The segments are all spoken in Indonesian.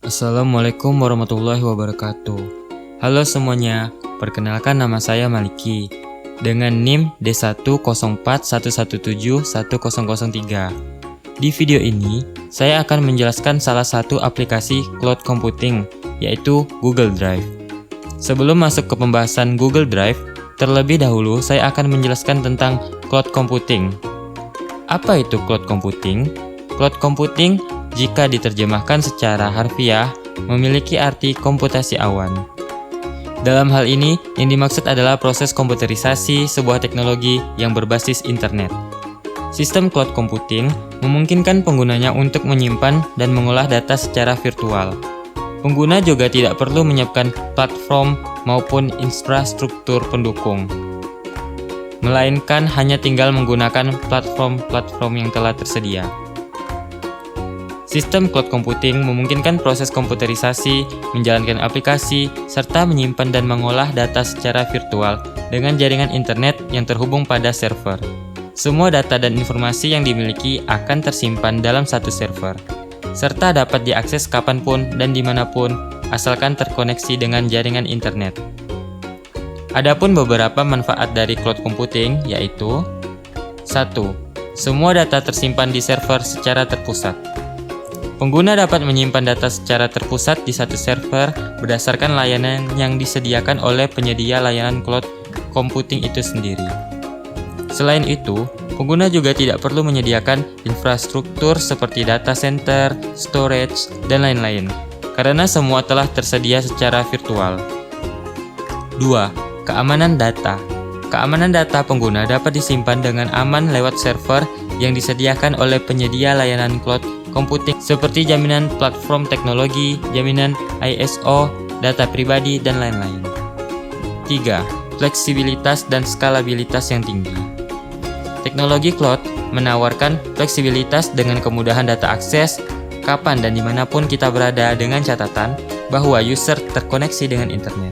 Assalamualaikum warahmatullahi wabarakatuh. Halo semuanya, perkenalkan nama saya Maliki dengan NIM D10411710003. Di video ini, saya akan menjelaskan salah satu aplikasi cloud computing, yaitu Google Drive. Sebelum masuk ke pembahasan Google Drive, terlebih dahulu saya akan menjelaskan tentang cloud computing. Apa itu cloud computing? Cloud computing, jika diterjemahkan secara harfiah, memiliki arti komputasi awan. Dalam hal ini, yang dimaksud adalah proses komputerisasi sebuah teknologi yang berbasis internet. Sistem cloud computing memungkinkan penggunanya untuk menyimpan dan mengolah data secara virtual. Pengguna juga tidak perlu menyiapkan platform maupun infrastruktur pendukung, melainkan hanya tinggal menggunakan platform-platform yang telah tersedia. Sistem cloud computing memungkinkan proses komputerisasi, menjalankan aplikasi, serta menyimpan dan mengolah data secara virtual dengan jaringan internet yang terhubung pada server. Semua data dan informasi yang dimiliki akan tersimpan dalam satu server, serta dapat diakses kapanpun dan dimanapun, asalkan terkoneksi dengan jaringan internet. Adapun beberapa manfaat dari cloud computing yaitu 1. Semua data tersimpan di server secara terpusat. Pengguna dapat menyimpan data secara terpusat di satu server berdasarkan layanan yang disediakan oleh penyedia layanan cloud computing itu sendiri. Selain itu, pengguna juga tidak perlu menyediakan infrastruktur seperti data center, storage, dan lain-lain, karena semua telah tersedia secara virtual. 2. Keamanan data. Keamanan data pengguna dapat disimpan dengan aman lewat server yang disediakan oleh penyedia layanan cloud computing seperti jaminan platform teknologi, jaminan ISO, data pribadi, dan lain-lain. 3. Fleksibilitas dan skalabilitas yang tinggi. Teknologi cloud menawarkan fleksibilitas dengan kemudahan data akses kapan dan dimanapun kita berada dengan catatan bahwa user terkoneksi dengan internet.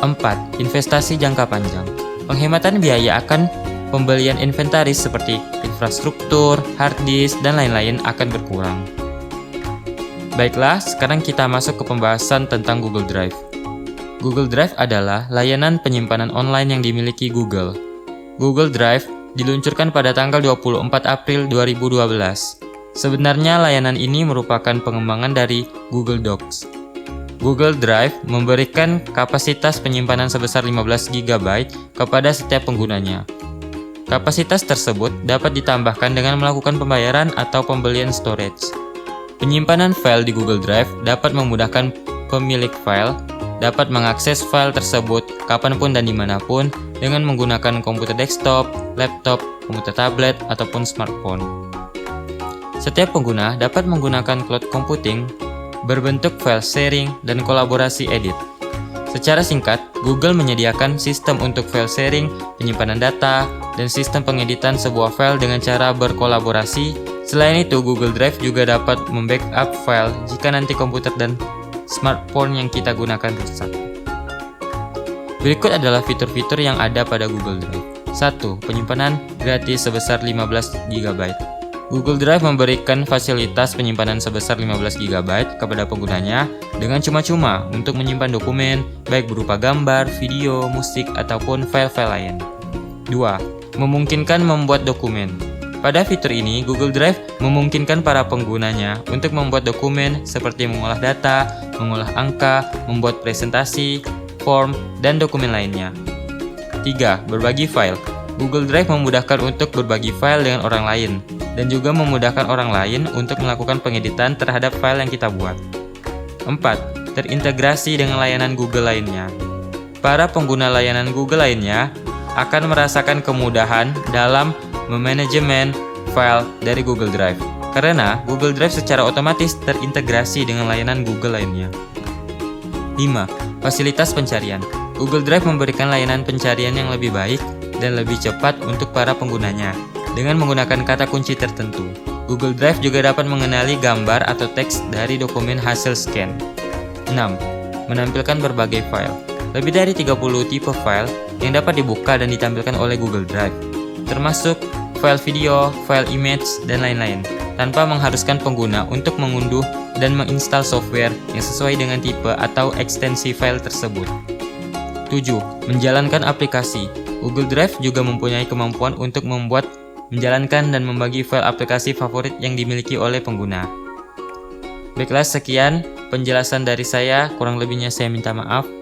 4. Investasi jangka panjang. Penghematan biaya akan pembelian inventaris seperti infrastruktur, hard disk, dan lain-lain akan berkurang. Baiklah, sekarang kita masuk ke pembahasan tentang Google Drive. Google Drive adalah layanan penyimpanan online yang dimiliki Google. Google Drive diluncurkan pada tanggal 24 April 2012. Sebenarnya layanan ini merupakan pengembangan dari Google Docs. Google Drive memberikan kapasitas penyimpanan sebesar 15 GB kepada setiap penggunanya. Kapasitas tersebut dapat ditambahkan dengan melakukan pembayaran atau pembelian storage. Penyimpanan file di Google Drive dapat memudahkan pemilik file dapat mengakses file tersebut kapanpun dan dimanapun dengan menggunakan komputer desktop, laptop, komputer tablet, ataupun smartphone. Setiap pengguna dapat menggunakan cloud computing berbentuk file sharing dan kolaborasi edit. Secara singkat, Google menyediakan sistem untuk file sharing, penyimpanan data, dan sistem pengeditan sebuah file dengan cara berkolaborasi. Selain itu, Google Drive juga dapat membackup file jika nanti komputer dan smartphone yang kita gunakan rusak. Berikut adalah fitur-fitur yang ada pada Google Drive. 1. Penyimpanan gratis sebesar 15 GB. Google Drive memberikan fasilitas penyimpanan sebesar 15 GB kepada penggunanya dengan cuma-cuma untuk menyimpan dokumen, baik berupa gambar, video, musik, ataupun file-file lain. 2. Memungkinkan membuat dokumen. Pada fitur ini, Google Drive memungkinkan para penggunanya untuk membuat dokumen seperti mengolah data, mengolah angka, membuat presentasi, form, dan dokumen lainnya. 3. Berbagi file. Google Drive memudahkan untuk berbagi file dengan orang lain, dan juga memudahkan orang lain untuk melakukan pengeditan terhadap file yang kita buat. 4. Terintegrasi dengan layanan Google lainnya. Para pengguna layanan Google lainnya akan merasakan kemudahan dalam memanajemen file dari Google Drive, karena Google Drive secara otomatis terintegrasi dengan layanan Google lainnya. 5. Fasilitas pencarian. Google Drive memberikan layanan pencarian yang lebih baik dan lebih cepat untuk para penggunanya dengan menggunakan kata kunci tertentu. Google Drive juga dapat mengenali gambar atau teks dari dokumen hasil scan. 6. Menampilkan berbagai file. Lebih dari 30 tipe file yang dapat dibuka dan ditampilkan oleh Google Drive, termasuk file video, file image, dan lain-lain. tanpa mengharuskan pengguna untuk mengunduh dan menginstal software yang sesuai dengan tipe atau ekstensi file tersebut. 7. Menjalankan aplikasi. Google Drive juga mempunyai kemampuan untuk membuat, menjalankan, dan membagi file aplikasi favorit yang dimiliki oleh pengguna. Baiklah, sekian penjelasan dari saya, kurang lebihnya saya minta maaf.